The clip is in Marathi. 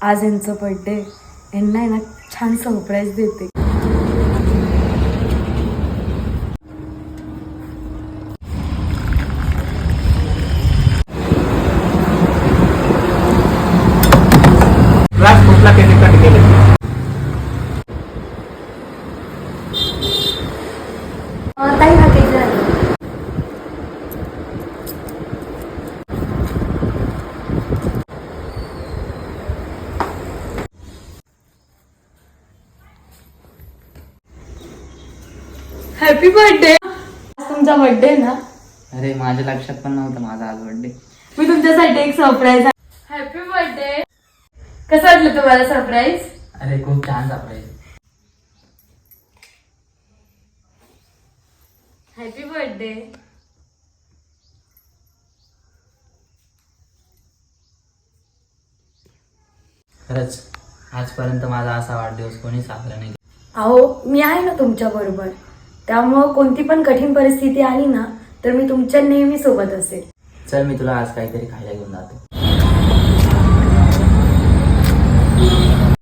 आज यांचं बर्थडे, यांना आहे ना छान सरप्राईज देते. क्लास कुठला केक कट केले? ताई हा केक झाला. Happy birthday. तुमचा बर्थडे ना? अरे माझ्या लक्षात पण नव्हतं माझा आज बर्थडे. मी तुमच्यासाठी एक सरप्राईज. Happy birthday. कसं वाटलं तुम्हाला सरप्राईज? अरे खूप छान सरप्राईज. Happy birthday. खरंच आजपर्यंत माझा असा वाढदिवस कोणी साजरा नाही. अहो मी आहे ना तुमच्या बरोबर, त्यामुळं कोणती पण कठीण परिस्थिती आली ना तर मी तुमच्या नेहमी सोबत असेल. चल मी तुला आज काहीतरी खायला घेऊन जातो.